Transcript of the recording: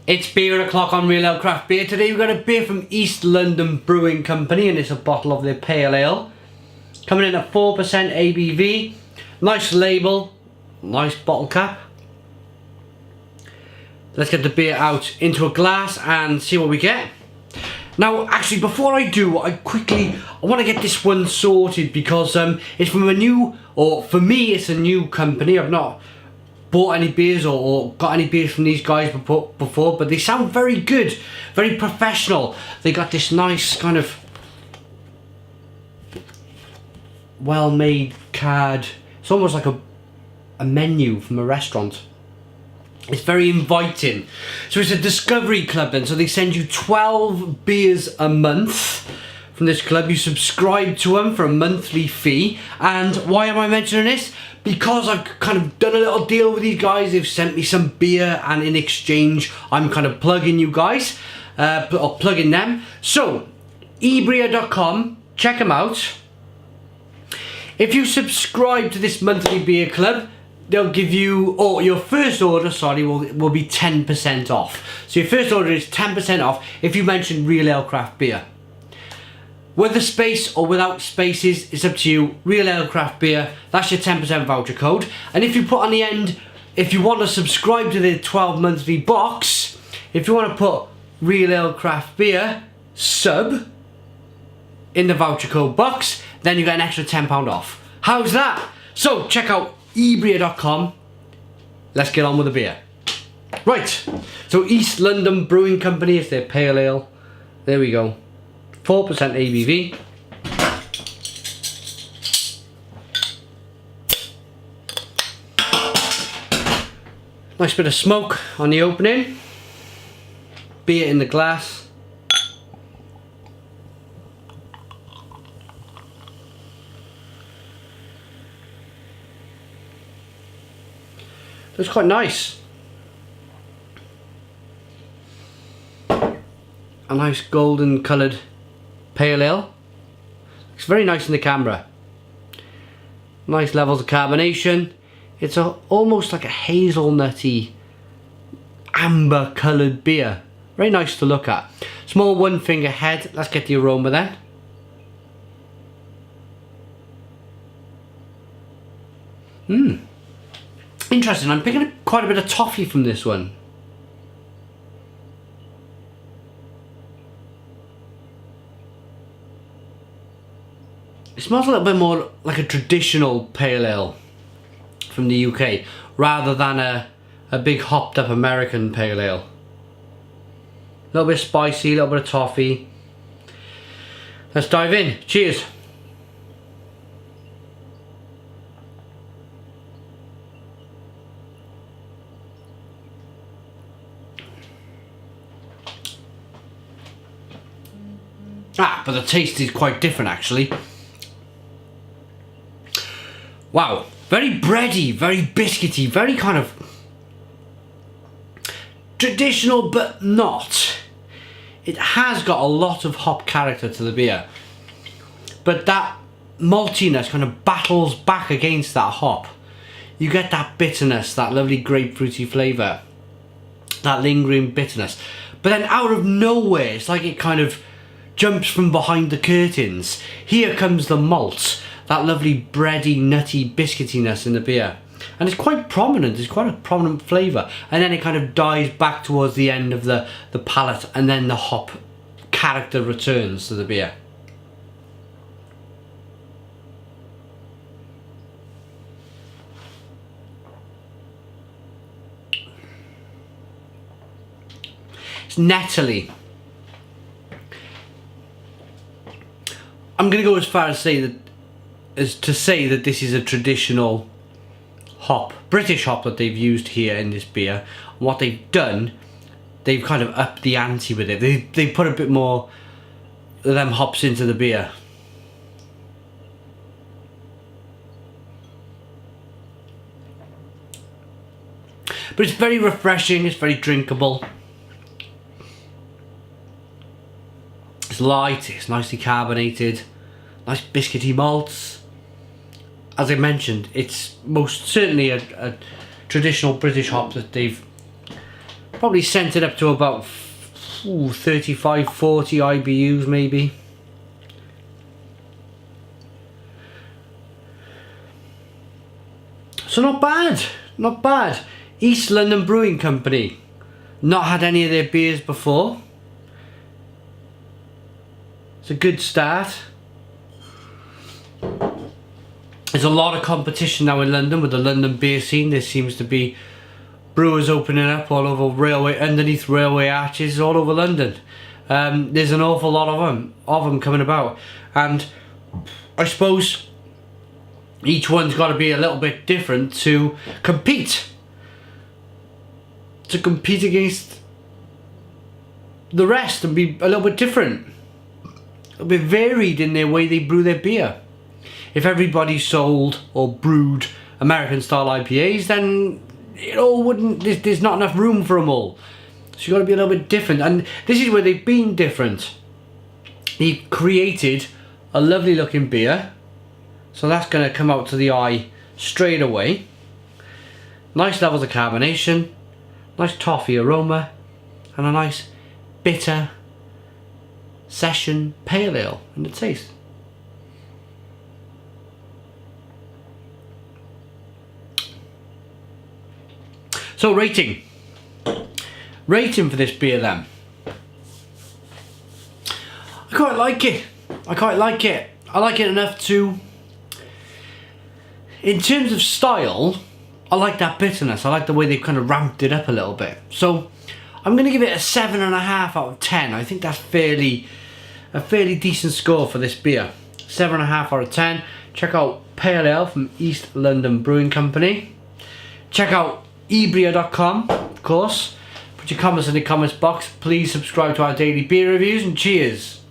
It's beer o'clock on Real Ale Craft Beer. Today we've got a beer from East London Brewing Company, and it's a bottle of their pale ale. Coming in at 4% ABV. Nice label, nice bottle cap. Let's get the beer out into a glass and see what we get. Now, actually, before I do, I want to get this one sorted because it's from a new, or for me, it's a new company. I've not bought any beers or got any beers from these guys before, but they sound very good, very professional. They got this nice kind of well-made card. It's almost like a menu from a restaurant. It's very inviting. So it's a discovery club then, so they send you 12 beers a month from this club. You subscribe to them for a monthly fee. And why am I mentioning this? Because I've kind of done a little deal with these guys. They've sent me some beer, and in exchange I'm kind of plugging you guys, or plugging them. So ebria.com, check them out. If you subscribe to this monthly beer club, they'll give you, or your first order, sorry, will be 10% off. So your first order is 10% off if you mention Real Ale Craft Beer. With a space or without spaces, it's up to you. Real Ale Craft Beer, that's your 10% voucher code. And if you put on the end, if you want to subscribe to the 12 monthly box, if you want to put Real Ale Craft Beer sub in the voucher code box, then you get an extra £10 off. How's that? So check out ebria.com. Let's get on with the beer. Right, so East London Brewing Company is their pale ale. There we go. 4% ABV. Nice bit of smoke on the opening. Beer in the glass. It's quite nice. A nice golden coloured pale ale. Looks very nice in the camera. Nice levels of carbonation. It's almost like a hazelnutty amber coloured beer. Very nice to look at. Small one finger head. Let's get the aroma then. Interesting, I'm picking up quite a bit of toffee from this one. It smells a little bit more like a traditional pale ale from the UK rather than a big hopped up American pale ale. A little bit spicy, a little bit of toffee. Let's dive in. Cheers. But the taste is quite different actually. Wow, very bready, very biscuity, very kind of traditional but not. It has got a lot of hop character to the beer, but that maltiness kind of battles back against that hop. You get that bitterness, that lovely grapefruity flavour, that lingering bitterness, but then out of nowhere it's like it kind of jumps from behind the curtains. Here comes the malt, that lovely bready, nutty biscuitiness in the beer. And it's quite prominent, it's quite a prominent flavour. And then it kind of dies back towards the end of the palate, and then the hop character returns to the beer. It's nettily. I'm going to go as far as to say that this is a traditional hop, British hop that they've used here in this beer. And what they've done, they've kind of upped the ante with it. They put a bit more of them hops into the beer. But it's very refreshing, it's very drinkable. It's light, it's nicely carbonated, nice biscuity malts. As I mentioned, it's most certainly a traditional British hop that they've Probably sent it up to about 35, 40 IBUs maybe. So not bad, not bad. East London Brewing Company. Not had any of their beers before. It's a good start. There's a lot of competition now in London with the London beer scene. There seems to be brewers opening up all over railway, underneath railway arches all over London. There's an awful lot of them coming about, and I suppose each one's got to be a little bit different to compete against the rest and be a little bit different, a bit varied in their way they brew their beer. If everybody sold or brewed American style IPAs, then it all wouldn't, there's not enough room for them all. So you've got to be a little bit different, and this is where they've been different. They've created a lovely looking beer, so that's going to come out to the eye straight away. Nice levels of carbonation, nice toffee aroma, and a nice bitter session pale ale in the taste. So rating for this beer then. I quite like it. I like it enough to, in terms of style, I like that bitterness. I like the way they've kind of ramped it up a little bit. So I'm going to give it a 7.5 out of 10. I think that's a fairly decent score for this beer. 7.5 out of 10. Check out Pale Ale from East London Brewing Company. Check out ebria.com, of course. Put your comments in the comments box. Please subscribe to our daily beer reviews, and cheers.